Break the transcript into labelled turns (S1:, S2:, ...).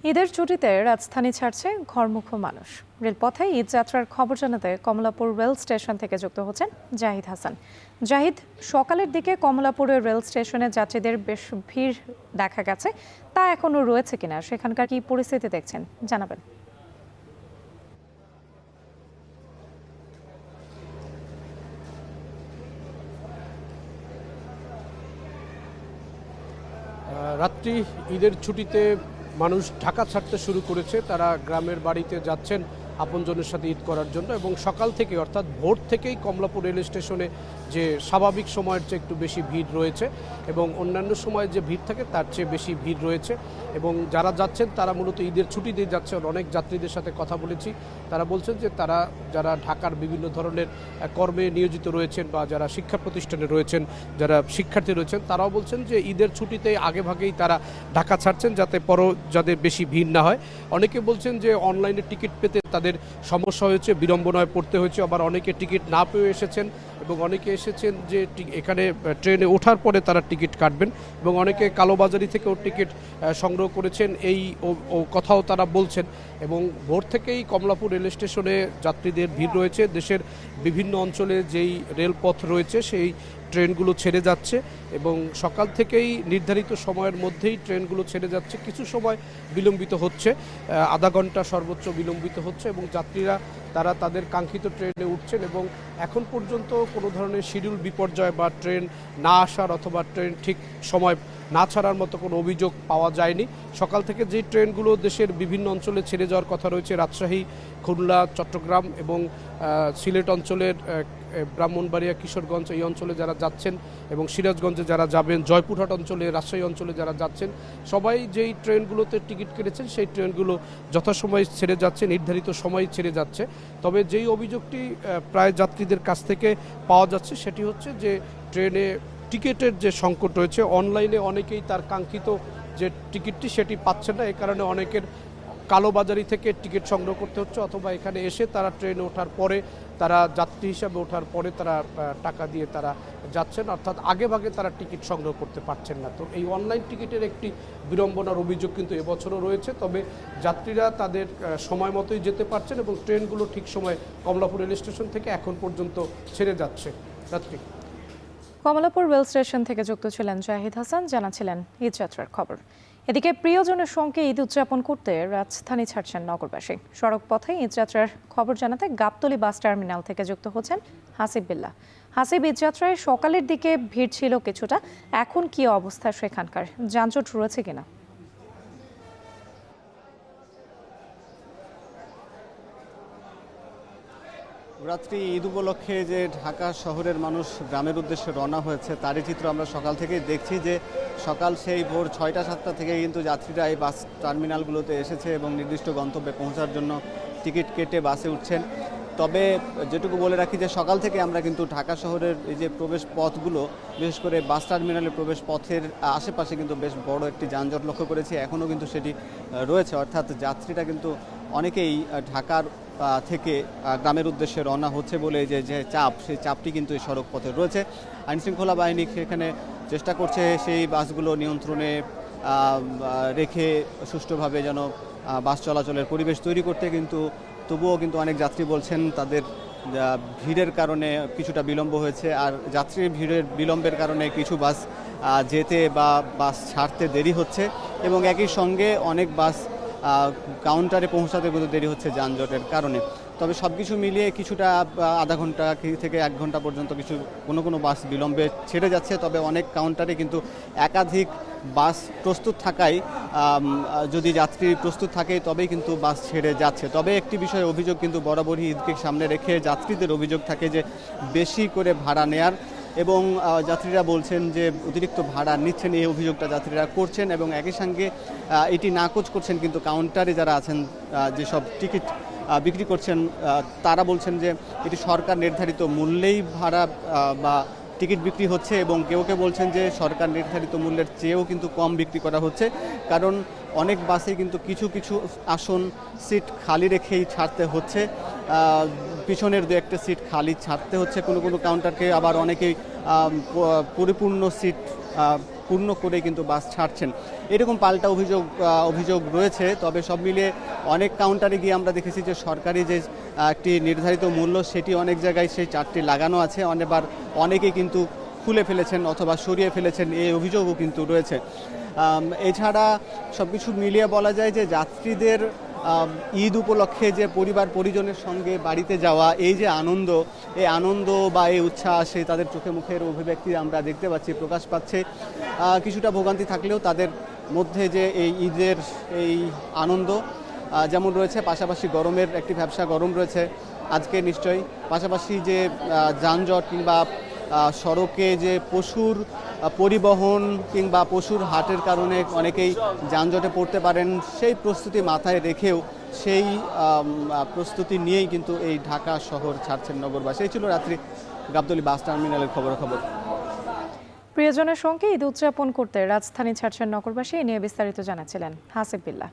S1: ঈদের ছুটিতে রাজধানী ছাড়ছে ঘরমুখো মানুষ। রেলপথে ঈদ যাত্রার খবর জানাতে কমলাপুর রেল স্টেশন থেকে যুক্ত হচ্ছেন জাহিদ হাসান। জাহিদ, সকালের দিকে কমলাপুরের রেল স্টেশনে যাত্রীদের বেশ ভিড় দেখা গেছে, তা এখনো রয়েছে কিনা, সেখানকার কি পরিস্থিতি দেখছেন জানাবেন।
S2: রাত্রি ঈদের ছুটিতে মানুষ ঢাকা ছাড়তে শুরু করেছে। তারা গ্রামের বাড়িতে যাচ্ছেন আপনজনের সাথে ঈদ করার জন্য, এবং সকাল থেকে অর্থাৎ ভোর থেকেই কমলাপুর রেল স্টেশনে যে স্বাভাবিক সময়ের চেয়ে একটু বেশি ভিড় রয়েছে এবং অন্যান্য সময়ে যে ভিড় থাকে তার চেয়ে বেশি ভিড় রয়েছে। এবং যারা যাচ্ছেন তারা মূলত ঈদের ছুটি দিয়ে যাচ্ছেন। অনেক যাত্রীদের সাথে কথা বলেছি, তারা বলছেন যে তারা যারা ঢাকার বিভিন্ন ধরনের কর্মে নিয়োজিত রয়েছেন বা যারা শিক্ষা প্রতিষ্ঠানে রয়েছেন, যারা শিক্ষার্থী রয়েছেন, তারাও বলছেন যে ঈদের ছুটিতে আগেভাগেই তারা ঢাকা ছাড়ছেন যাতে যাদের বেশি ভিড় না হয়। অনেকে বলছেন যে অনলাইনে টিকিট পেতে তাদের সমস্যা হয়েছে, বিড়ম্বনায় পড়তে হয়েছে, আবার অনেকে টিকিট না পেয়ে এসেছেন এবং অনেকে এসেছেন যে এখানে ট্রেনে ওঠার পরে তারা টিকিট কাটবেন, এবং অনেকে কালোবাজারি থেকেও টিকিট সংগ্রহ করেছেন, এই কথাও তারা বলছেন। এবং ভোর থেকেই কমলাপুর রেল স্টেশনে যাত্রীদের ভিড় রয়েছে। দেশের বিভিন্ন অঞ্চলে যেই রেলপথ রয়েছে সেই ট্রেনগুলো ছেড়ে যাচ্ছে এবং সকাল থেকেই নির্ধারিত সময়ের মধ্যেই ট্রেনগুলো ছেড়ে যাচ্ছে। কিছু সময় বিলম্বিত হচ্ছে, আধা ঘন্টা সর্বোচ্চ বিলম্বিত হচ্ছে, এবং যাত্রীরা তারা তাদের কাঙ্ক্ষিত ট্রেনে উঠছেন এবং এখন পর্যন্ত কোনো ধরনের শিডিউল বিপর্যয় বা ট্রেন না আসার অথবা ট্রেন ঠিক সময় না ছাড়ার মতো কোনো অভিযোগ পাওয়া যায়নি। সকাল থেকে যেই ট্রেনগুলো দেশের বিভিন্ন অঞ্চলে ছেড়ে যাওয়ার কথা রয়েছে, রাজশাহী, খুলনা, চট্টগ্রাম এবং সিলেট অঞ্চলের ব্রাহ্মণবাড়িয়া, কিশোরগঞ্জ এই অঞ্চলে যারা যাচ্ছেন এবং সিরাজগঞ্জে যারা যাবেন, জয়পুরহাট অঞ্চলে, রাজশাহী অঞ্চলে যারা যাচ্ছেন, সবাই যেই ট্রেনগুলোতে টিকিট কেটেছেন সেই ট্রেনগুলো যথাসময়ে ছেড়ে যাচ্ছে, নির্ধারিত সময় ছেড়ে যাচ্ছে। তবে যেই অভিযোগটি প্রায় যাত্রীদের কাছ থেকে পাওয়া যাচ্ছে সেটি হচ্ছে যে ট্রেনে টিকিটের যে সংকট রয়েছে। অনলাইনে অনেকেই তার কাঙ্ক্ষিত যে টিকিটটি সেটি পাচ্ছেন না, এ কারণে অনেকের কালোবাজারি থেকে টিকিট সংগ্রহ করতে হচ্ছে, অথবা এখানে এসে তারা ট্রেনে ওঠার পরে তারা যাত্রী হিসাবে ওঠার পরে তারা টাকা দিয়ে তারা যাচ্ছেন, অর্থাৎ আগেভাগে তারা টিকিট সংগ্রহ করতে পারছেন না। তো এই অনলাইন টিকিটের একটি বিড়ম্বনার অভিযোগ কিন্তু এবছরও রয়েছে। তবে যাত্রীরা তাদের সময় মতোই যেতে পারছেন এবং ট্রেনগুলো ঠিক সময় কমলাপুর রেল স্টেশন থেকে এখন পর্যন্ত ছেড়ে যাচ্ছে। রাত্রি
S1: কমলাপুর রেল স্টেশন থেকে যুক্ত ছিলেন জাহিদ হাসান, জানাচ্ছিলেন ঈদ যাত্রার খবর। এদিকে প্রিয়জনের সঙ্গে ঈদ উদযাপন করতে রাজধানী ছাড়ছেন নগরবাসী। সড়ক পথে ঈদ যাত্রার খবর জানাতে গাবতলী বাস টার্মিনাল থেকে যুক্ত হচ্ছেন হাসিব বিল্লাহ। হাসিব, ঈদ যাত্রায় সকালের দিকে ভিড় ছিল কিছুটা, এখন কি অবস্থা সেখানকার, যানজট রয়েছে কিনা?
S3: রাত্রি ঈদ উপলক্ষে যে ঢাকা শহরের মানুষ গ্রামের উদ্দেশ্যে রওনা হয়েছে তারই চিত্র আমরা সকাল থেকেই দেখছি। যে সকাল সেই ভোর 6টা-7টা থেকে কিন্তু যাত্রীরা এই বাস টার্মিনালগুলোতে এসেছে এবং নির্দিষ্ট গন্তব্যে পৌঁছার জন্য টিকিট কেটে বাসে উঠছেন। তবে যেটুকু বলে রাখি যে সকাল থেকে আমরা কিন্তু ঢাকা শহরের এই যে প্রবেশ পথগুলো, বিশেষ করে বাস টার্মিনালের প্রবেশ পথের আশেপাশে কিন্তু বেশ বড় একটি যানজট লক্ষ্য করেছি। এখনও কিন্তু সেটি রয়েছে, অর্থাৎ যাত্রীরা কিন্তু অনেকেই ঢাকার থেকে গ্রামের উদ্দেশ্যে রওনা হচ্ছে বলে যে চাপ, সেই চাপটি কিন্তু এই সড়ক পথে রয়েছে। আইনশৃঙ্খলা বাহিনী সেখানে চেষ্টা করছে সেই বাসগুলো নিয়ন্ত্রণে রেখে সুষ্ঠুভাবে যেন বাস চলাচলের পরিবেশ তৈরি করতে, কিন্তু তবুও কিন্তু অনেক যাত্রী বলছেন তাদের ভিড়ের কারণে কিছুটা বিলম্ব হয়েছে। আর যাত্রীর ভিড়ের বিলম্বের কারণে কিছু বাস যেতে বা বাস ছাড়তে দেরি হচ্ছে, এবং একই সঙ্গে অনেক বাস কাউন্টারে পৌঁছাতে কিন্তু দেরি হচ্ছে যানজটের কারণে। তবে সব কিছু মিলিয়ে কিছুটা আধা ঘন্টা থেকে 1 ঘন্টা পর্যন্ত কোনো বাস বিলম্বে ছেড়ে যাচ্ছে। তবে অনেক কাউন্টারে কিন্তু একাধিক বাস প্রস্তুত থাকায়, যদি যাত্রী প্রস্তুত থাকে তবেই কিন্তু বাস ছেড়ে যাচ্ছে। তবে একটি বিষয়ে অভিযোগ কিন্তু বরাবরই ঈদকে সামনে রেখে যাত্রীদের অভিযোগ থাকে যে বেশি করে ভাড়া নেয়ার, এবং যাত্রীরা বলছেন যে অতিরিক্ত ভাড়া নিচ্ছেন, এই অভিযোগটা যাত্রীরা করছেন। এবং একই সঙ্গে এটি নাকচ করছেন কিন্তু কাউন্টারে যারা আছেন, যেসব টিকিট বিক্রি করছেন, তারা বলছেন যে এটি সরকার নির্ধারিত মূল্যেই ভাড়া বা টিকিট বিক্রি হচ্ছে, এবং কেউ কেউ বলছেন যে সরকার নির্ধারিত মূল্যের চেয়েও কিন্তু কম বিক্রি করা হচ্ছে। কারণ অনেক বাসে কিন্তু কিছু আসন সিট খালি রেখেই ছাড়তে হচ্ছে, পিছনের 2-1টা সিট খালি ছাড়তে হচ্ছে কোনো কাউন্টারকে, আবার অনেকেই পরিপূর্ণ সিট পূর্ণ করে কিন্তু বাস ছাড়ছেন। এরকম পাল্টা অভিযোগ রয়েছে। তবে সব মিলিয়ে অনেক কাউন্টারে গিয়ে আমরা দেখেছি যে সরকারি যে একটি নির্ধারিত মূল্য সেটি অনেক জায়গায় সেই চার্টটি লাগানো আছে, অনেকেই কিন্তু খুলে ফেলেছেন অথবা সরিয়ে ফেলেছেন, এই অভিযোগও কিন্তু রয়েছে। এছাড়া সব কিছু মিলিয়ে বলা যায় যে যাত্রীদের ঈদ উপলক্ষে যে পরিবার পরিজনের সঙ্গে বাড়িতে যাওয়া, এই যে আনন্দ বা এই উচ্ছ্বাস, তাদের চোখে মুখের অভিব্যক্তি আমরা দেখতে পাচ্ছি, প্রকাশ পাচ্ছে। কিছুটা ভোগান্তি থাকলেও তাদের মধ্যে যে এই ঈদের এই আনন্দ যেমন রয়েছে, পাশাপাশি গরমের একটি ব্যবসা গরম রয়েছে আজকে নিশ্চয়ই, পাশাপাশি যে যানজট কিংবা সড়কে যে পশুর পরিবহন কিংবা পশুর হাটের কারণে অনেকেই যানজটে পড়তে পারেন, সেই প্রস্তুতি মাথায় রেখেও সেই প্রস্তুতি নিয়েই কিন্তু এই ঢাকা শহর ছাড়ছেন নগরবাসী। এই ছিল রাত্রি গাবতলী বাস টার্মিনালের খবর।
S1: প্রিয়জনের সঙ্গে ঈদ উদযাপন করতে রাজধানী ছাড়ছেন নগরবাসী, এ নিয়ে বিস্তারিত জানাচ্ছিলেন হাসিব বিল্লাহ।